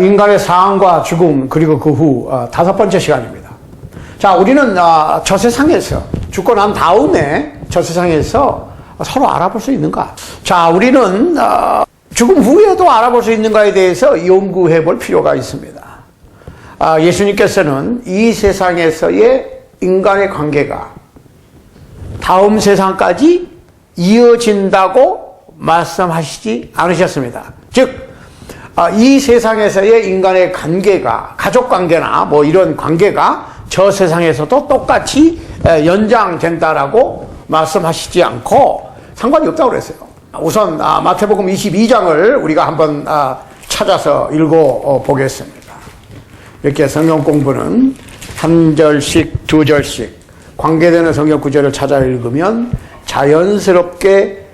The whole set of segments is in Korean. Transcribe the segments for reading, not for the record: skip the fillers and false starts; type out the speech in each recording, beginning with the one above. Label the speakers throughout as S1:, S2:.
S1: 인간의 상과 죽음 그리고 그 후 다섯 번째 시간입니다. 자, 우리는 저 세상에서 죽고 난 다음에 저 세상에서 서로 알아볼 수 있는가? 자, 우리는 죽음 후에도 알아볼 수 있는가에 대해서 연구해 볼 필요가 있습니다. 예수님께서는 이 세상에서의 인간의 관계가 다음 세상까지 이어진다고 말씀하시지 않으셨습니다. 즉, 이 세상에서의 인간의 관계가, 가족 관계나 뭐 이런 관계가 저 세상에서도 똑같이 연장된다라고 말씀하시지 않고 상관이 없다고 그랬어요. 우선 마태복음 22장을 우리가 한번 찾아서 읽어보겠습니다. 이렇게 성경 공부는 한 절씩 두 절씩 관계되는 성경 구절을 찾아 읽으면 자연스럽게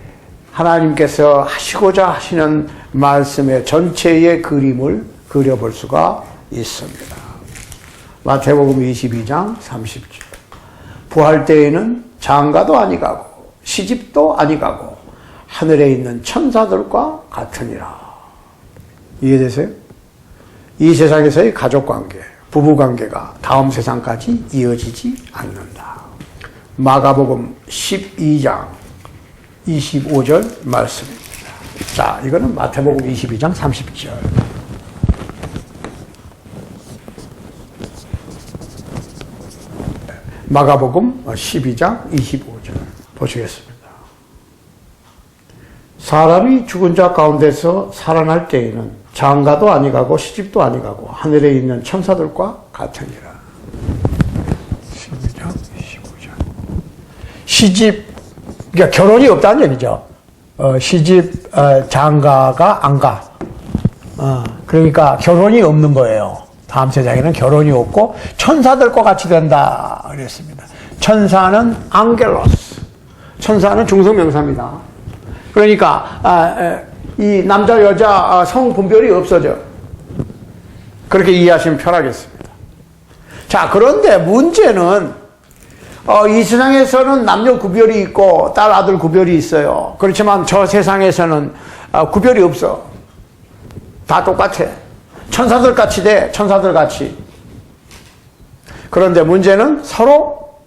S1: 하나님께서 하시고자 하시는 말씀의 전체의 그림을 그려볼 수가 있습니다. 마태복음 22장 30절. 부활 때에는 장가도 아니가고 시집도 아니가고 하늘에 있는 천사들과 같으니라. 이해되세요? 이 세상에서의 가족관계, 부부관계가 다음 세상까지 이어지지 않는다. 마가복음 12장 25절 말씀입니다. 자, 이거는 마태복음 22장 30절. 마가복음 12장 25절 보시겠습니다. 사람이 죽은 자 가운데서 살아날 때에는 장가도 아니가고 시집도 아니가고 하늘에 있는 천사들과 같으니라. 12장 25절. 시집, 그러니까 결혼이 없다는 얘기죠. 시집, 장가가 안 가. 그러니까 결혼이 없는 거예요. 다음 세상에는 결혼이 없고 천사들과 같이 된다 그랬습니다. 천사는 앙겔로스. 천사는 중성명사입니다. 그러니까 이 남자 여자 성 분별이 없어져. 그렇게 이해하시면 편하겠습니다. 자, 그런데 문제는 이 세상에서는 남녀 구별이 있고 딸 아들 구별이 있어요. 그렇지만 저 세상에서는 구별이 없어. 다 똑같아. 천사들 같이 돼. 천사들 같이. 그런데 문제는 서로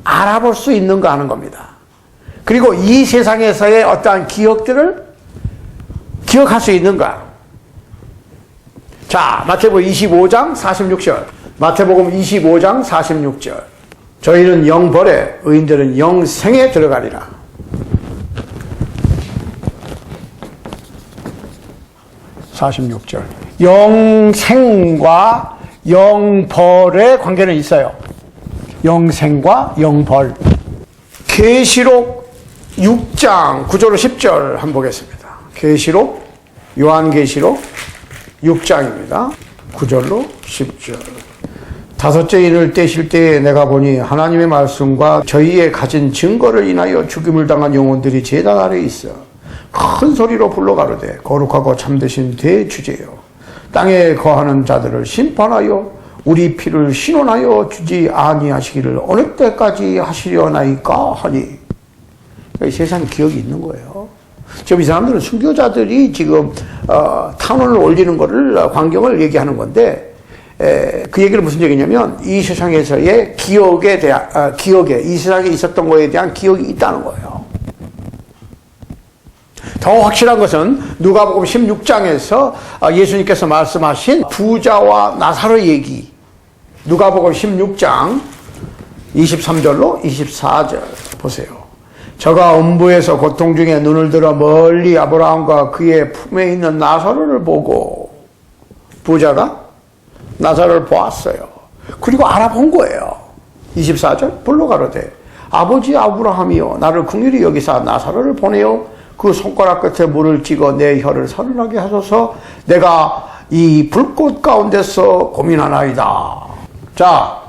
S1: 알아볼 수 있는가 하는 겁니다. 그리고 이 세상에서의 어떠한 기억들을 기억할 수 있는가. 자, 마태복음 25장 46절. 마태복음 25장 46절. 저희는 영벌에 의인들은 영생에 들어가리라. (46절) 영생과 영벌의 관계는 있어요. 영생과 영벌. 계시록 6장 9절로 10절 한번 보겠습니다. 계시록, 요한계시록 6장입니다. 9절로 10절. 다섯째 인을 떼실 때에 내가 보니 하나님의 말씀과 저희의 가진 증거를 인하여 죽임을 당한 영혼들이 제단 아래에 있어 큰 소리로 불러가로되 거룩하고 참되신 대주제여 땅에 거하는 자들을 심판하여 우리 피를 신원하여 주지 아니하시기를 어느 때까지 하시려나이까 하니. 세상에 기억이 있는 거예요. 지금 이 사람들은 순교자들이 지금 탄원을 올리는 거를 광경을 얘기하는 건데 그 얘기는 무슨 얘기냐면 이 세상에서의 기억에 대한 기억에 이 세상에 있었던 거에 대한 기억이 있다는 거예요. 더 확실한 것은 누가복음 16장에서 예수님께서 말씀하신 부자와 나사로 얘기. 누가복음 16장 23절로 24절 보세요. 저가 음부에서 고통 중에 눈을 들어 멀리 아브라함과 그의 품에 있는 나사로를 보고 부자가 나사로를 보았어요. 그리고 알아본 거예요. 24절 불러가로되 아버지 아브라함이여 나를 긍휼히 여기사 나사로를 보내어 그 손가락 끝에 물을 찍어 내 혀를 서늘하게 하소서 내가 이 불꽃 가운데서 고민하나이다. 자,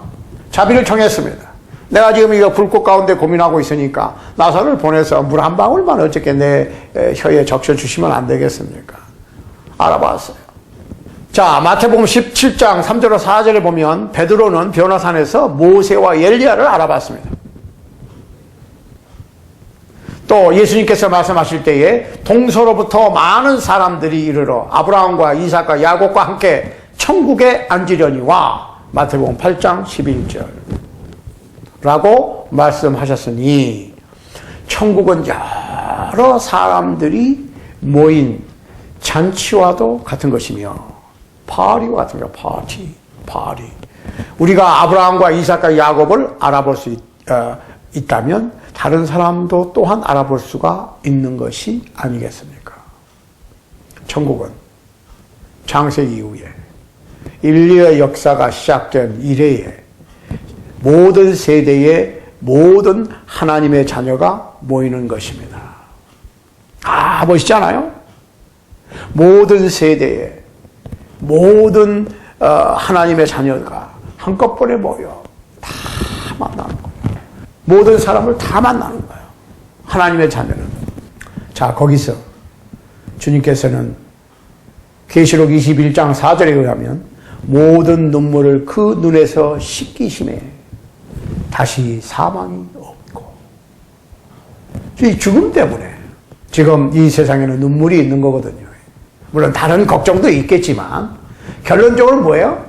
S1: 자비를 청했습니다. 내가 지금 이거 불꽃 가운데 고민하고 있으니까 나사로를 보내서 물 한 방울만 어떻게 내 혀에 적셔주시면 안 되겠습니까? 알아봤어요. 자, 마태복음 17장 3절로 4절에 보면 베드로는 변화산에서 모세와 엘리야를 알아봤습니다. 또 예수님께서 말씀하실 때에 동서로부터 많은 사람들이 이르러 아브라함과 이삭과 야곱과 함께 천국에 앉으려니와 마태복음 8장 11절 라고 말씀하셨으니 천국은 여러 사람들이 모인 잔치와도 같은 것이며 파리와 같은 거 파리 우리가 아브라함과 이삭과 야곱을 알아볼 수 있다면 다른 사람도 또한 알아볼 수가 있는 것이 아니겠습니까? 천국은 창세기 이후에 인류의 역사가 시작된 이래에 모든 세대의 모든 하나님의 자녀가 모이는 것입니다. 멋있잖아요? 모든 세대에 모든 하나님의 자녀가 한꺼번에 모여 다 만나는 거예요. 모든 사람을 다 만나는 거예요. 하나님의 자녀는. 자, 거기서 주님께서는 계시록 21장 4절에 의하면 모든 눈물을 그 눈에서 씻기심에 다시 사망이 없고. 이 죽음 때문에 지금 이 세상에는 눈물이 있는 거거든요. 물론 다른 걱정도 있겠지만 결론적으로 뭐예요?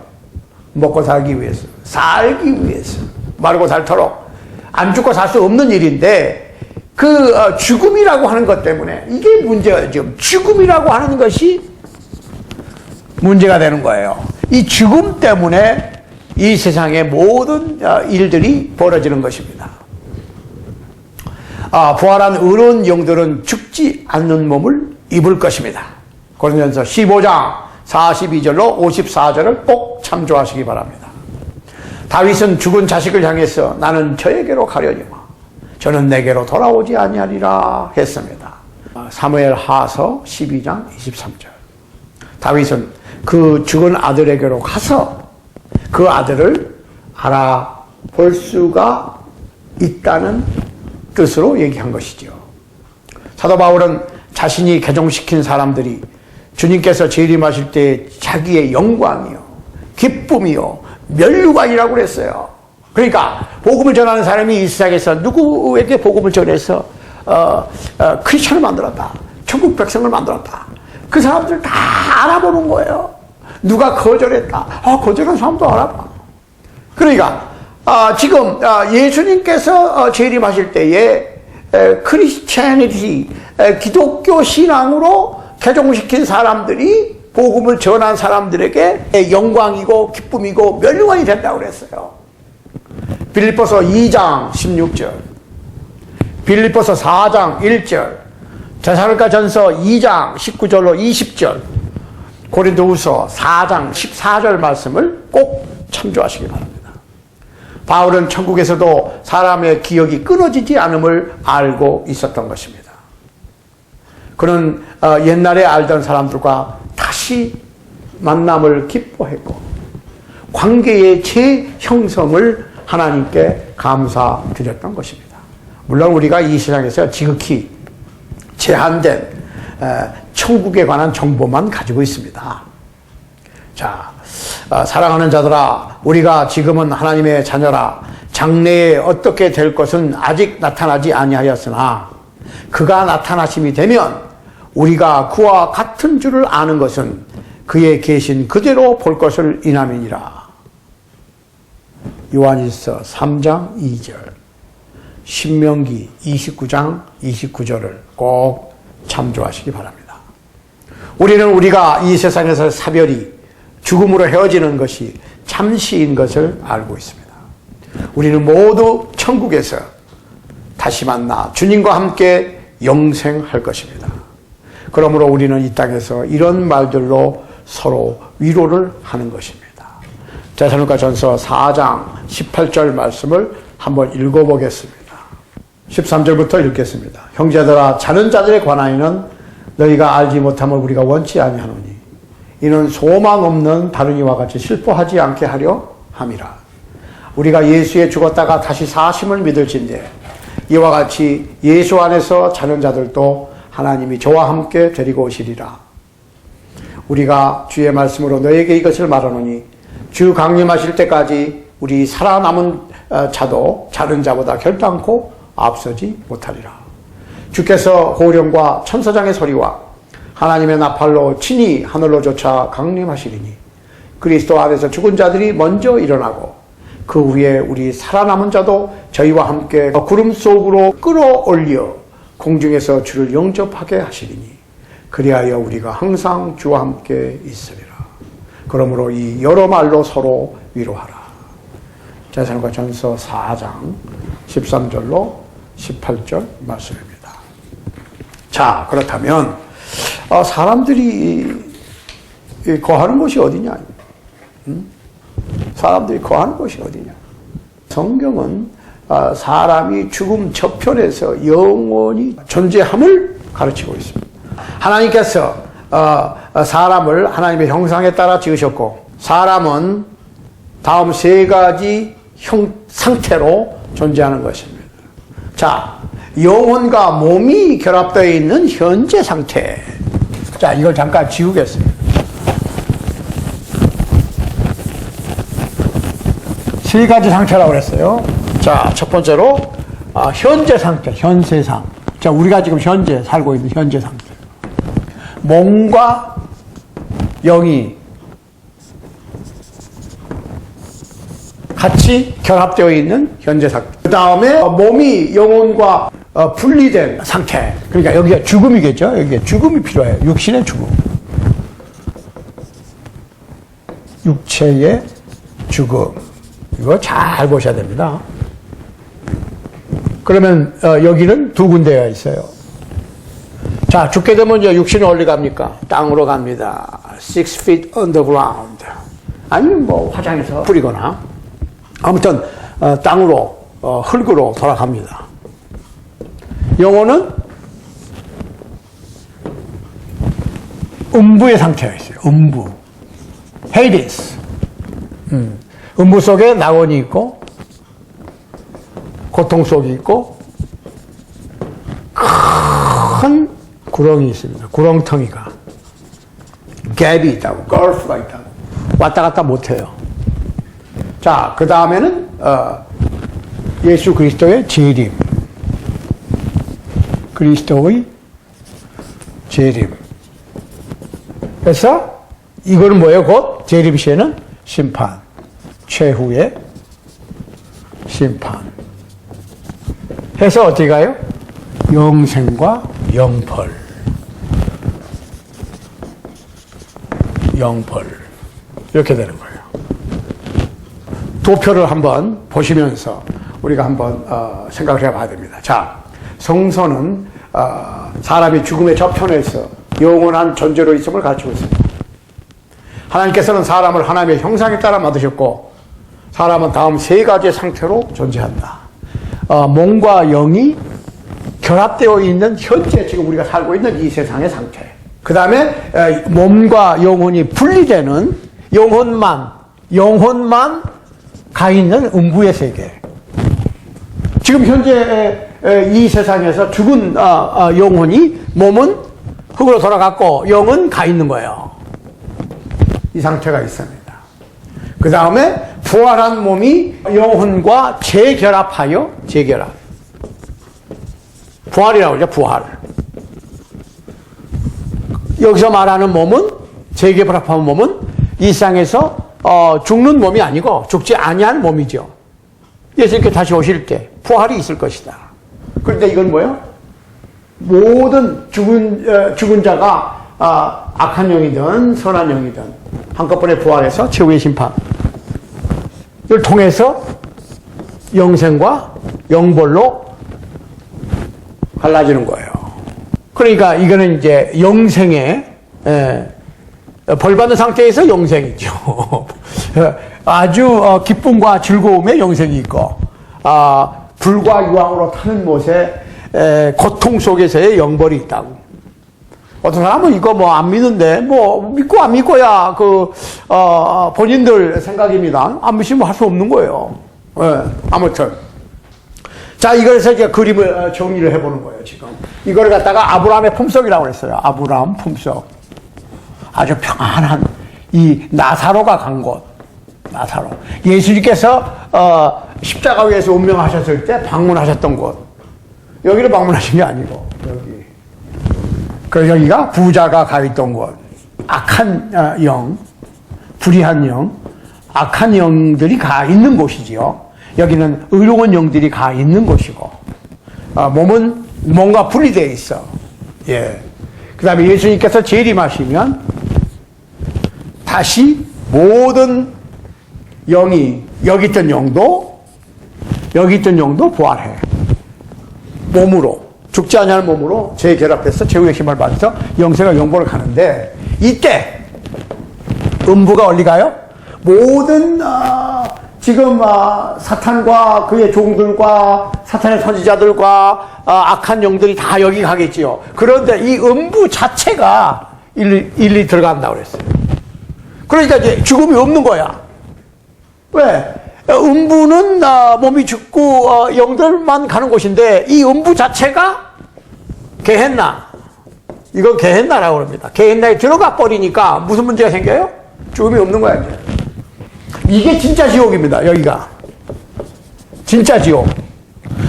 S1: 먹고 살기 위해서, 살기 위해서, 마르고 닳도록 안 죽고 살 수 없는 일인데 그 죽음이라고 하는 것 때문에 이게 문제가 지금 죽음이라고 하는 것이 문제가 되는 거예요. 이 죽음 때문에 이 세상의 모든 일들이 벌어지는 것입니다. 부활한 의로운 영들은 죽지 않는 몸을 입을 것입니다. 고린도전서 15장 42절로 54절을 꼭 참조하시기 바랍니다. 다윗은 죽은 자식을 향해서 나는 저에게로 가려니와 저는 내게로 돌아오지 아니하리라 했습니다. 사무엘 하서 12장 23절. 다윗은 그 죽은 아들에게로 가서 그 아들을 알아볼 수가 있다는 뜻으로 얘기한 것이죠. 사도 바울은 자신이 개종시킨 사람들이 주님께서 재림하실 때 자기의 영광이요, 기쁨이요, 면류관이라고 그랬어요. 그러니까 복음을 전하는 사람이 이 세상에서 누구에게 복음을 전해서 크리스천을 만들었다, 천국 백성을 만들었다, 그 사람들 다 알아보는 거예요. 누가 거절했다, 거절한 사람도 알아봐. 그러니까 지금 예수님께서 재림하실 때에 크리스찬이티, 기독교 신앙으로 개종시킨 사람들이 복음을 전한 사람들에게 영광이고 기쁨이고 면류관이 된다고 그랬어요. 빌립보서 2장 16절, 빌립보서 4장 1절, 데살로니가전서 2장 19절로 20절, 고린도후서 4장 14절 말씀을 꼭 참조하시기 바랍니다. 바울은 천국에서도 사람의 기억이 끊어지지 않음을 알고 있었던 것입니다. 그는 옛날에 알던 사람들과 다시 만남을 기뻐했고 관계의 재형성을 하나님께 감사드렸던 것입니다. 물론 우리가 이 세상에서 지극히 제한된 천국에 관한 정보만 가지고 있습니다. 자, 사랑하는 자들아, 우리가 지금은 하나님의 자녀라. 장래에 어떻게 될 것은 아직 나타나지 아니하였으나 그가 나타나심이 되면 우리가 그와 같은 줄을 아는 것은 그의 계신 그대로 볼 것을 인함이니라. 요한일서 3장 2절, 신명기 29장 29절을 꼭 참조하시기 바랍니다. 우리는 우리가 이 세상에서 사별이 죽음으로 헤어지는 것이 잠시인 것을 알고 있습니다. 우리는 모두 천국에서 다시 만나 주님과 함께 영생할 것입니다. 그러므로 우리는 이 땅에서 이런 말들로 서로 위로를 하는 것입니다. 데살로니가전서 4장 18절 말씀을 한번 읽어보겠습니다. 13절부터 읽겠습니다. 형제들아, 자는 자들에 관하여는 너희가 알지 못함을 우리가 원치 아니하노니 이는 소망 없는 다른 이와 같이 슬퍼하지 않게 하려 함이라. 우리가 예수에 죽었다가 다시 사심을 믿을진대 이와 같이 예수 안에서 자는 자들도 하나님이 저와 함께 데리고 오시리라. 우리가 주의 말씀으로 너에게 이것을 말하노니 주 강림하실 때까지 우리 살아남은 자도 자는 자보다 결단코 앞서지 못하리라. 주께서 호령과 천사장의 소리와 하나님의 나팔로 친히 하늘로 쫓아 강림하시리니 그리스도 안에서 죽은 자들이 먼저 일어나고 그 후에 우리 살아남은 자도 저희와 함께 구름 속으로 끌어올려 공중에서 주를 영접하게 하시리니 그리하여 우리가 항상 주와 함께 있으리라. 그러므로 이 여러 말로 서로 위로하라. 데살로니가 전서 4장 13절로 18절 말씀입니다. 자, 그렇다면 사람들이 거하는 곳이 어디냐? 사람들이 거하는 곳이 어디냐? 성경은 사람이 죽음 저편에서 영원히 존재함을 가르치고 있습니다. 하나님께서 사람을 하나님의 형상에 따라 지으셨고 사람은 다음 세 가지 상태로 존재하는 것입니다. 자, 영혼과 몸이 결합되어 있는 현재 상태. 자, 이걸 잠깐 지우겠습니다. 세 가지 상태라고 그랬어요. 자, 첫 번째로 현재 상태, 현세상. 자, 우리가 지금 현재 살고 있는 현재 상태. 몸과 영이 같이 결합되어 있는 현재 상태. 그 다음에 몸이 영혼과 분리된 상태. 그러니까 여기가 죽음이겠죠. 여기가 죽음이 필요해요. 육신의 죽음. 육체의 죽음. 이거 잘 보셔야 됩니다. 그러면 여기는 두 군데가 있어요. 자, 죽게 되면 이제 육신이 어디 갑니까? 땅으로 갑니다. 6 feet on the ground. 아니면 뭐 화장해서 뿌리거나 아무튼 땅으로 흙으로 돌아갑니다. 영혼은 음부의 상태가 있어요. 음부. 헤이디스. 음부 속에 낙원이 있고 고통 속이 있고 큰 구렁이 있습니다. 구렁텅이가 갭이 있다고, 걸프가 있다고 왔다 갔다 못해요. 자, 그 다음에는 예수 그리스도의 재림, 그리스도의 재림. 그래서 이거는 뭐예요? 곧 재림 시에는 심판, 최후의 심판. 해서 어떻게 가요? 영생과 영벌. 영벌. 이렇게 되는 거예요. 도표를 한번 보시면서 우리가 한번 생각을 해봐야 됩니다. 자, 성서는 사람이 죽음의 저편에서 영원한 존재로 있음을 가르치고 있습니다. 하나님께서는 사람을 하나님의 형상에 따라 만드셨고 사람은 다음 세 가지의 상태로 존재한다. 몸과 영이 결합되어 있는 현재 지금 우리가 살고 있는 이 세상의 상태. 그 다음에 몸과 영혼이 분리되는 영혼만 가 있는 음부의 세계. 지금 현재 이 세상에서 죽은 영혼이 몸은 흙으로 돌아갔고 영은 가 있는 거예요. 이 상태가 있습니다. 그 다음에 부활한 몸이 영혼과 재결합하여 재결합. 부활이라고 그러죠. 부활. 여기서 말하는 몸은 재결합한 몸은 이 세상에서 죽는 몸이 아니고 죽지 아니한 몸이죠. 예수님께 다시 오실 때 부활이 있을 것이다. 그런데 이건 뭐예요? 모든 죽은 자가 악한 영이든 선한 영이든 한꺼번에 부활해서 최후의 심판을 통해서 영생과 영벌로 갈라지는 거예요. 그러니까 이거는 이제 영생의 벌받는 상태에서 영생이죠. 아주 기쁨과 즐거움의 영생이 있고 불과 유황으로 타는 못에 고통 속에서의 영벌이 있다고. 어떤 사람은 이거 뭐 안 믿는데 뭐 믿고 안 믿고야 본인들 생각입니다. 안 믿으면 할 수 없는 거예요. 아무튼 자, 이거에서 이제 그림을 정리를 해보는 거예요. 지금 이걸 갖다가 아브라함의 품석이라고 그랬어요. 아브라함 품석. 아주 평안한 이 나사로가 간 곳. 나사로. 예수님께서 십자가 위에서 운명하셨을 때 방문하셨던 곳. 여기를 방문하신 게 아니고 여기. 그래서 여기가 부자가 가 있던 곳. 악한 영, 불의한 영, 악한 영들이 가 있는 곳이지요. 여기는 의로운 영들이 가 있는 곳이고, 몸은 뭔가 분리되어 있어. 예. 그 다음에 예수님께서 재림하시면 다시 모든 영이, 여기 있던 영도 부활해. 몸으로, 죽지 않냐는 몸으로 재결합해서 최후의 힘을 받아서 영생과 영본을 가는데, 이때 음부가 어디 가요? 모든 지금 사탄과 그의 종들과 사탄의 선지자들과 악한 영들이 다 여기 가겠지요. 그런데 이 음부 자체가 일리 들어간다고 그랬어요. 그러니까 이제 죽음이 없는 거야. 왜? 음부는 몸이 죽고 영들만 가는 곳인데, 이 음부 자체가 게헨나, 이건 게헨나라고 합니다. 게헨나에 들어가 버리니까 무슨 문제가 생겨요? 죽음이 없는 거야, 이제. 이게 진짜 지옥입니다, 여기가. 진짜 지옥.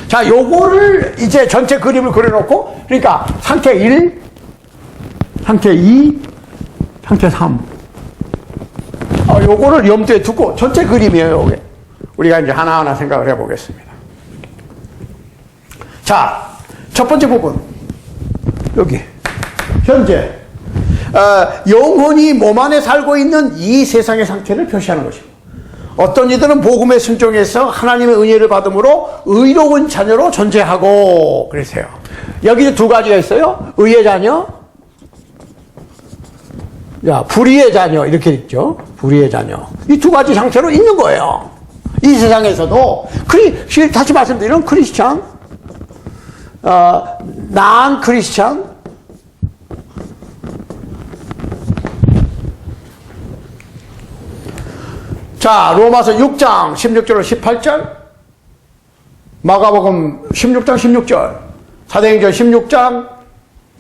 S1: 자, 요거를 이제 전체 그림을 그려놓고, 그러니까 상태 1, 상태 2, 상태 3. 요거를 염두에 두고 전체 그림이에요, 요게. 우리가 이제 하나하나 생각을 해보겠습니다. 자, 첫 번째 부분. 여기. 현재. 영혼이 몸 안에 살고 있는 이 세상의 상태를 표시하는 것입니다. 어떤 이들은 복음에 순종해서 하나님의 은혜를 받음으로 의로운 자녀로 존재하고, 그러세요. 여기 두 가지가 있어요. 의의 자녀, 불의의 자녀, 이렇게 있죠. 불의의 자녀. 이 두 가지 상태로 있는 거예요. 이 세상에서도. 다시 말씀드리면 크리스찬, 난 크리스찬, 자, 로마서 6장 16절로 18절, 마가복음 16장 16절, 사도행전 16장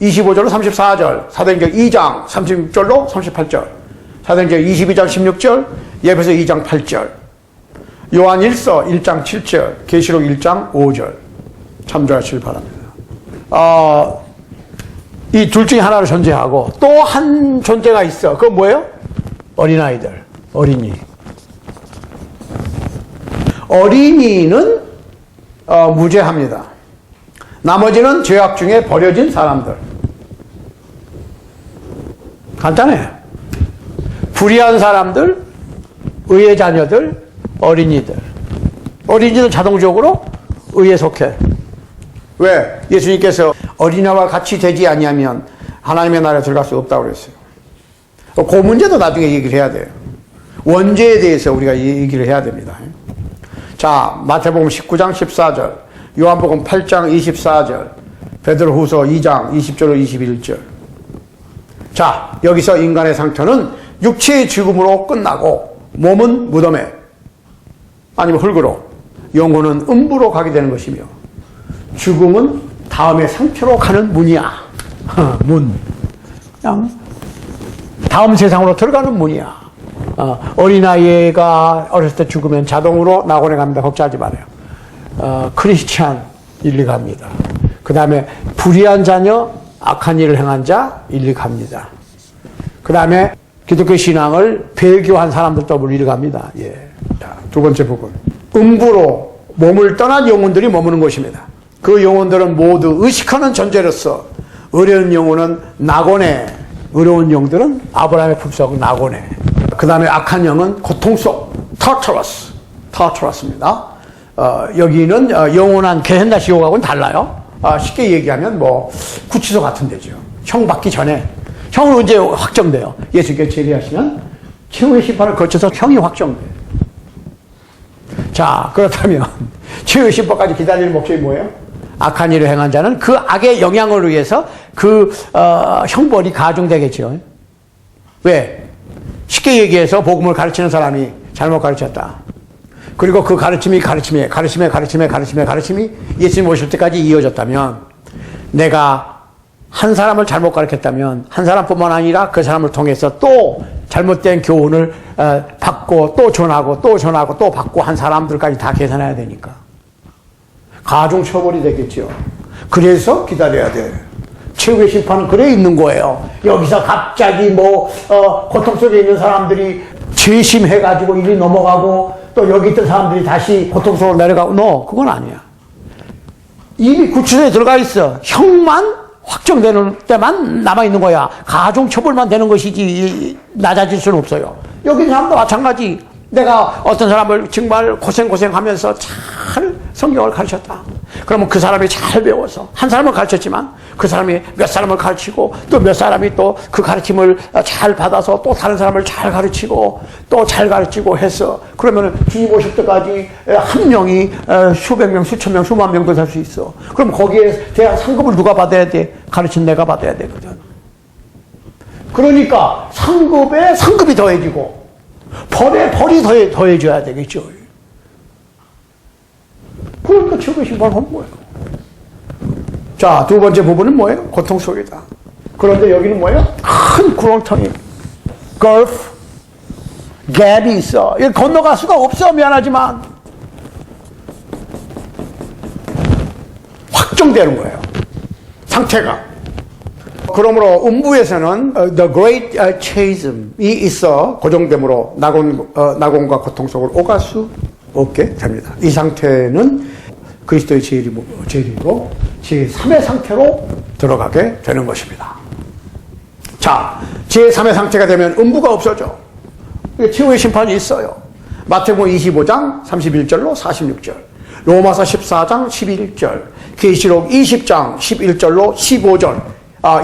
S1: 25절로 34절, 사도행전 2장 36절로 38절, 사도행전 22장 16절, 예배서 2장 8절, 요한 1서 1장 7절, 계시록 1장 5절 참조하시길 바랍니다. 이 둘 중에 하나를 존재하고 또 한 존재가 있어. 그건 뭐예요? 어린아이들, 어린이. 어린이는 무죄합니다. 나머지는 죄악 중에 버려진 사람들. 간단해. 불의한 사람들, 의의 자녀들, 어린이들. 어린이는 자동적으로 의에 속해. 왜? 예수님께서 어린아이와 같이 되지 아니하면 하나님의 나라에 들어갈 수 없다고 그랬어요. 그 문제도 나중에 얘기를 해야 돼요. 원죄에 대해서 우리가 얘기를 해야 됩니다. 자, 마태복음 19장 14절, 요한복음 8장 24절, 베드로후서 2장 20절로 21절. 자, 여기서 인간의 상태는 육체의 죽음으로 끝나고 몸은 무덤에, 아니면 흙으로, 영혼은 음부로 가게 되는 것이며, 죽음은 다음의 상태로 가는 문이야. 문. 그냥 다음 세상으로 들어가는 문이야. 어린아이가 어렸을 때 죽으면 자동으로 낙원에 갑니다. 걱정하지 말아요. 크리스찬 일리 갑니다. 그 다음에 불의한 자녀, 악한 일을 행한 자 일리 갑니다. 그 다음에 기독교 신앙을 배교한 사람들도 일리 갑니다. 예. 자, 두 번째 부분. 음부로 몸을 떠난 영혼들이 머무는 곳입니다. 그 영혼들은 모두 의식하는 존재로서, 어려운 영혼은 낙원에, 어려운 영들은 아브라함의 품속 낙원에, 그 다음에 악한 영은 고통 속, 타르터러스입니다. 여기는 영원한 게헨나 지옥하고는 달라요. 쉽게 얘기하면 구치소 같은 데죠. 형 받기 전에. 형은 언제 확정돼요? 예수께서 재림하시면 최후의 심판을 거쳐서 형이 확정돼요. 자, 그렇다면 최후의 심판까지 기다리는 목적이 뭐예요? 악한 일을 행한 자는 그 악의 영향을 의해서 그 형벌이 가중되겠죠. 왜? 쉽게 얘기해서 복음을 가르치는 사람이 잘못 가르쳤다. 그리고 그 가르침이 예수님 오실 때까지 이어졌다면, 내가 한 사람을 잘못 가르쳤다면 한 사람뿐만 아니라 그 사람을 통해서 또 잘못된 교훈을 받고 또 전하고 또 받고 한 사람들까지 다 계산해야 되니까 가중 처벌이 되겠죠. 그래서 기다려야 돼. 최후의 심판은 그래 있는 거예요. 여기서 갑자기 고통 속에 있는 사람들이 재심해가지고 일이 넘어가고 또 여기 있던 사람들이 다시 고통 속으로 내려가고, 그건 아니야. 이미 구치소에 들어가 있어. 형만 확정되는 때만 남아있는 거야. 가중처벌만 되는 것이지 낮아질 수는 없어요. 여기 있는 사람도 마찬가지. 내가 어떤 사람을 정말 고생하면서 잘 성경을 가르쳤다. 그러면 그 사람이 잘 배워서 한 사람을 가르쳤지만 그 사람이 몇 사람을 가르치고 또 몇 사람이 또 그 가르침을 잘 받아서 또 다른 사람을 잘 가르치고 또 잘 가르치고 해서 그러면 주님 오실 때까지 한 명이 수백 명, 수천 명, 수만 명도 될 수 있어. 그럼 거기에 대한 상급을 누가 받아야 돼? 가르친 내가 받아야 되거든. 그러니까 상급에 상급이 더해지고 벌에 벌이 더해져야 되겠죠. 그러니까 최고의 심판은 뭐예요? 자, 두 번째 부분은 뭐예요? 고통 속이다. 그런데 여기는 뭐예요? 큰 구렁텅이, 걸프, 갭이 있어. 이거 건너갈 수가 없어. 미안하지만 확정되는 거예요. 상태가. 그러므로 음부에서는 The Great Chasm이 있어 고정됨으로 낙원과 고통 속을 오갈 수 없게 됩니다. 이 상태는 그리스도의 재림으로 제3의 상태로 들어가게 되는 것입니다. 자, 제3의 상태가 되면 음부가 없어져. 최후의 심판이 있어요. 마태복음 25장 31절로 46절, 로마서 14장 11절, 계시록 20장 11절로 15절.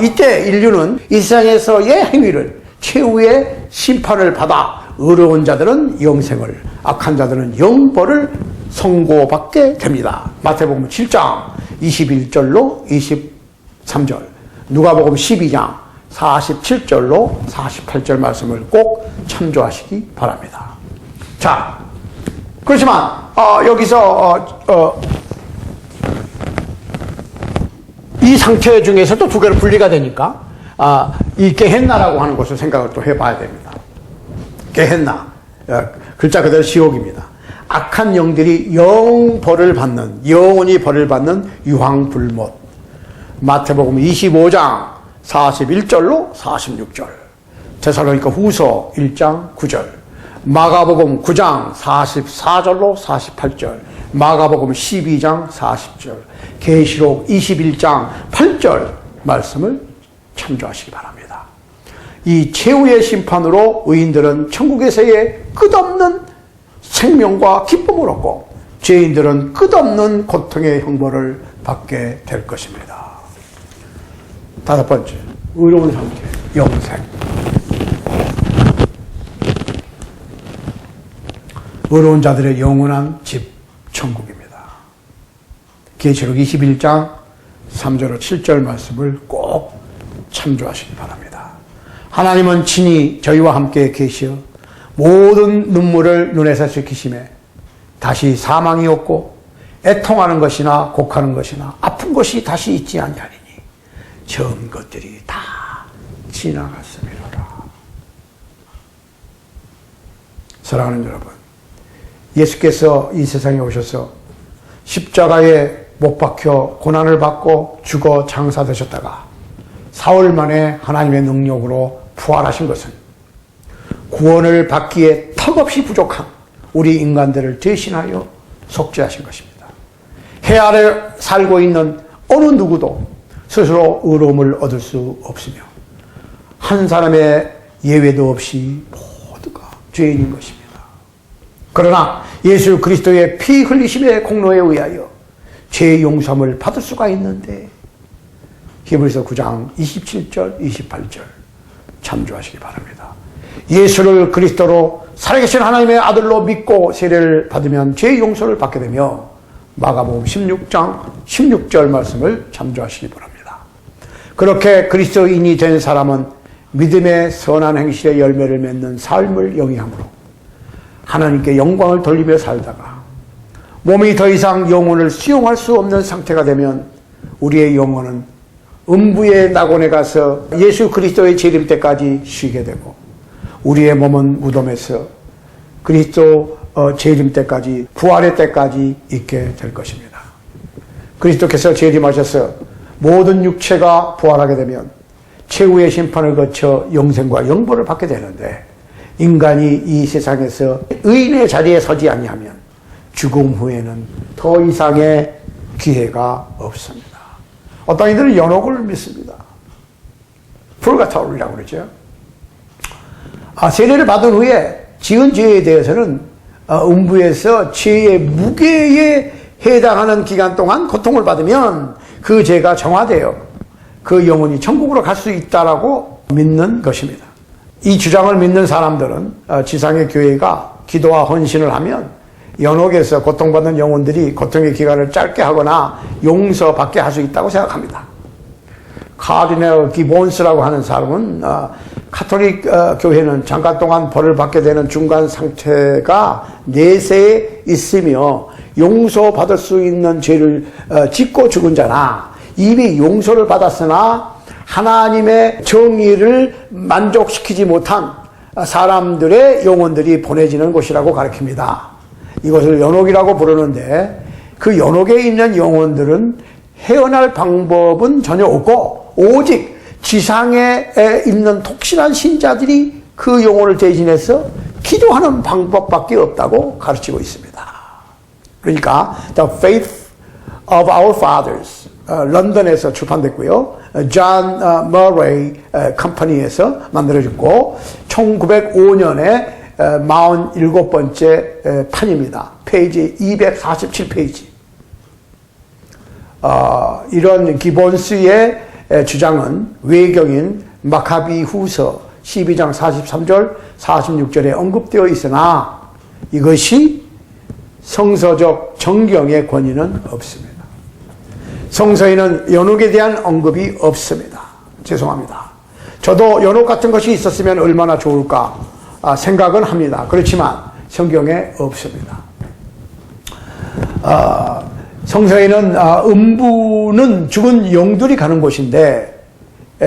S1: 이때 인류는 이 세상에서의 행위를 최후의 심판을 받아 의로운 자들은 영생을, 악한 자들은 영벌을 선고받게 됩니다. 마태복음 7장 21절로 23절, 누가복음 12장 47절로 48절 말씀을 꼭 참조하시기 바랍니다. 자, 그렇지만 여기서 이 상태 중에서도 두 개로 분리가 되니까 이 게헨나라고 하는 것을 생각을 또 해봐야 됩니다. 게헨나, 글자 그대로 지옥입니다. 악한 영들이 영원히 벌을 받는 유황불못. 마태복음 25장 41절로 46절, 데살로니가 후서 1장 9절, 마가복음 9장 44절로 48절, 마가복음 12장 40절, 계시록 21장 8절 말씀을 참조하시기 바랍니다. 이 최후의 심판으로 의인들은 천국에서의 끝없는 생명과 기쁨을 얻고 죄인들은 끝없는 고통의 형벌을 받게 될 것입니다. 다섯 번째, 의로운 상태, 영생. 의로운 자들의 영원한 집, 천국입니다. 계시록 21장 3절로 7절 말씀을 꼭 참조하시기 바랍니다. 하나님은 친히 저희와 함께 계시어 모든 눈물을 눈에서 씻기심에 다시 사망이 없고 애통하는 것이나 곡하는 것이나 아픈 것이 다시 있지 아니하리니 전 것들이 다 지나갔음이로라. 사랑하는 여러분, 예수께서 이 세상에 오셔서 십자가에 못 박혀 고난을 받고 죽어 장사되셨다가 사흘 만에 하나님의 능력으로 부활하신 것은 구원을 받기에 턱없이 부족한 우리 인간들을 대신하여 속죄하신 것입니다. 해 아래 살고 있는 어느 누구도 스스로 의로움을 얻을 수 없으며 한 사람의 예외도 없이 모두가 죄인인 것입니다. 그러나 예수 그리스도의 피 흘리심의 공로에 의하여 죄 용서함을 받을 수가 있는데 히브리서 9장 27절 28절 참조하시기 바랍니다. 예수를 그리스도로 살아계신 하나님의 아들로 믿고 세례를 받으면 죄 용서를 받게 되며 마가복음 16장 16절 말씀을 참조하시기 바랍니다. 그렇게 그리스도인이 된 사람은 믿음의 선한 행실의 열매를 맺는 삶을 영위함으로 하나님께 영광을 돌리며 살다가 몸이 더 이상 영혼을 수용할 수 없는 상태가 되면 우리의 영혼은 음부의 낙원에 가서 예수 그리스도의 재림 때까지 쉬게 되고 우리의 몸은 무덤에서 그리스도 재림 때까지 부활의 때까지 있게 될 것입니다. 그리스도께서 재림하셔서 모든 육체가 부활하게 되면 최후의 심판을 거쳐 영생과 영벌을 받게 되는데, 인간이 이 세상에서 의인의 자리에 서지 아니하면 죽음 후에는 더 이상의 기회가 없습니다. 어떤 이들은 연옥을 믿습니다. 풀가토리라고 그러죠. 세례를 받은 후에 지은 죄에 대해서는 음부에서 죄의 무게에 해당하는 기간 동안 고통을 받으면 그 죄가 정화되어 그 영혼이 천국으로 갈 수 있다라고 믿는 것입니다. 이 주장을 믿는 사람들은 지상의 교회가 기도와 헌신을 하면 연옥에서 고통받는 영혼들이 고통의 기간을 짧게 하거나 용서받게 할 수 있다고 생각합니다. 카디넬 기본스라고 하는 사람은 카톨릭 교회는 잠깐 동안 벌을 받게 되는 중간 상태가 내세에 있으며 용서받을 수 있는 죄를 짓고 죽은 자나 이미 용서를 받았으나 하나님의 정의를 만족시키지 못한 사람들의 영혼들이 보내지는 곳이라고 가르칩니다. 이것을 연옥이라고 부르는데, 그 연옥에 있는 영혼들은 헤어날 방법은 전혀 없고 오직 지상에 있는 독실한 신자들이 그 영혼을 대신해서 기도하는 방법밖에 없다고 가르치고 있습니다. 그러니까 The Faith of Our Fathers, 런던에서 출판됐고요. 존 머레이 컴퍼니에서 만들어졌고 1905년에 47번째 판입니다. 페이지 247페이지. 이런 기본스의 주장은 외경인 마카비 후서 12장 43절 46절에 언급되어 있으나 이것이 성서적 정경의 권위는 없습니다. 성서에는 연옥에 대한 언급이 없습니다. 죄송합니다. 저도 연옥 같은 것이 있었으면 얼마나 좋을까 생각은 합니다. 그렇지만 성경에 없습니다. 성서에는 음부는 죽은 영들이 가는 곳인데,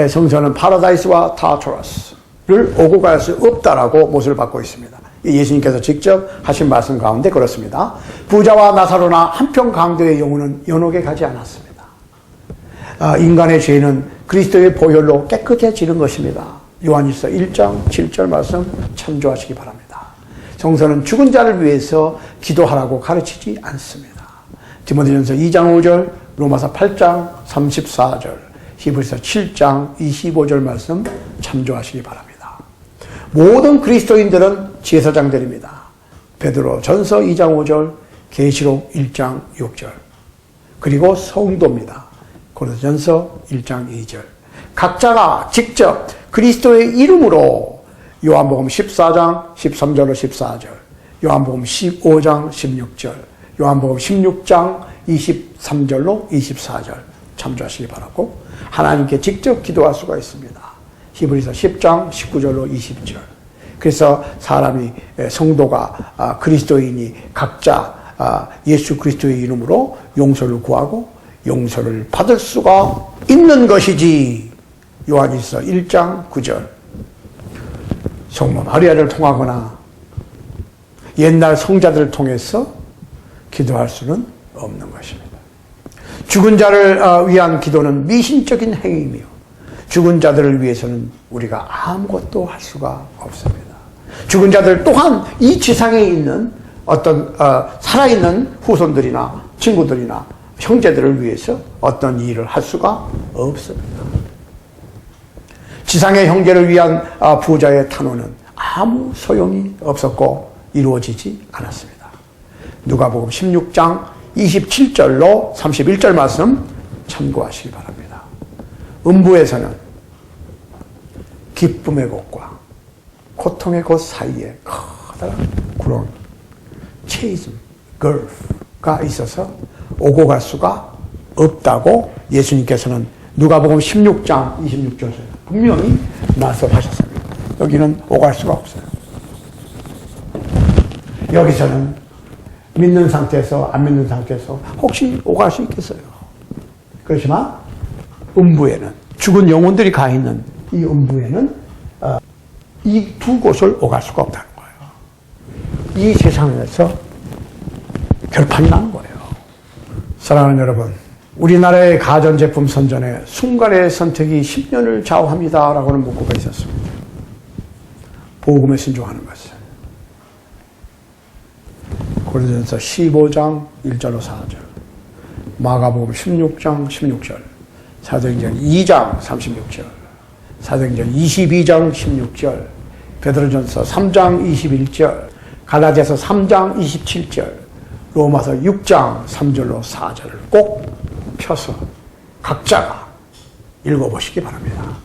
S1: 성서는 파라다이스와 타르타로스를 오고 갈 수 없다라고 못을 받고 있습니다. 예수님께서 직접 하신 말씀 가운데 그렇습니다. 부자와 나사로나 한평 강도의 영혼은 연옥에 가지 않았습니다. 인간의 죄는 그리스도의 보혈로 깨끗해지는 것입니다. 요한일서 1장 7절 말씀 참조하시기 바랍니다. 성서는 죽은 자를 위해서 기도하라고 가르치지 않습니다. 디모데전서 2장 5절, 로마서 8장 34절, 히브리서 7장 25절 말씀 참조하시기 바랍니다. 모든 그리스도인들은 제사장들입니다. 베드로 전서 2장 5절, 계시록 1장 6절, 그리고 성도입니다. 고린도전서 1장 2절. 각자가 직접 그리스도의 이름으로 요한복음 14장 13절로 14절, 요한복음 15장 16절, 요한복음 16장 23절로 24절 참조하시기 바라고, 하나님께 직접 기도할 수가 있습니다. 히브리서 10장 19절로 20절. 그래서 사람이, 성도가, 그리스도인이 각자 예수 그리스도의 이름으로 용서를 구하고 용서를 받을 수가 있는 것이지. 요한일서 1장 9절. 성모 마리아를 통하거나 옛날 성자들을 통해서 기도할 수는 없는 것입니다. 죽은 자를 위한 기도는 미신적인 행위이며 죽은 자들을 위해서는 우리가 아무것도 할 수가 없습니다. 죽은 자들 또한 이 지상에 있는 어떤 살아있는 후손들이나 친구들이나 형제들을 위해서 어떤 일을 할 수가 없습니다. 지상의 형제를 위한 부자의 탄원은 아무 소용이 없었고 이루어지지 않았습니다. 누가복음 16장 27절로 31절 말씀 참고하시기 바랍니다. 음부에서는 기쁨의 곳과 고통의 곳 사이에 커다란 구렁, 체이즘, 걸프가 있어서 오고 갈 수가 없다고 예수님께서는 누가복음 16장 26절에 분명히 말씀하셨습니다. 여기는 오갈 수가 없어요. 여기서는 믿는 상태에서 안 믿는 상태에서 혹시 오갈 수 있겠어요. 그렇지만 음부에는, 죽은 영혼들이 가 있는 이 음부에는 이 두 곳을 오갈 수가 없다는 거예요. 이 세상에서 결판이 나는 거예요. 사랑하는 여러분, 우리나라의 가전제품 선전에 순간의 선택이 10년을 좌우합니다 라고는 문구가 있었습니다. 복음에 순종하는 것은 고린도전서 15장 1절로 4절, 마가복음 16장 16절, 사도행전 2장 36절, 사도행전 22장 16절, 베드로전서 3장 21절, 갈라디아서 3장 27절, 로마서 6장 3절로 4절을 꼭 펴서 각자가 읽어보시기 바랍니다.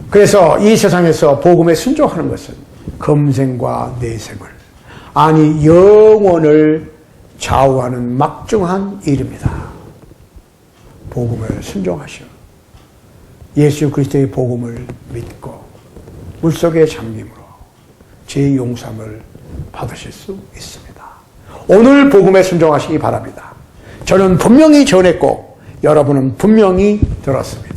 S1: 그래서 이 세상에서 복음에 순종하는 것은 금생과 내생을, 아니 영원을 좌우하는 막중한 일입니다. 복음을 순종하시오. 예수 그리스도의 복음을 믿고 물속에 잠김으로 죄의 용서를 받으실 수 있습니다. 오늘 복음에 순종하시기 바랍니다. 저는 분명히 전했고 여러분은 분명히 들었습니다.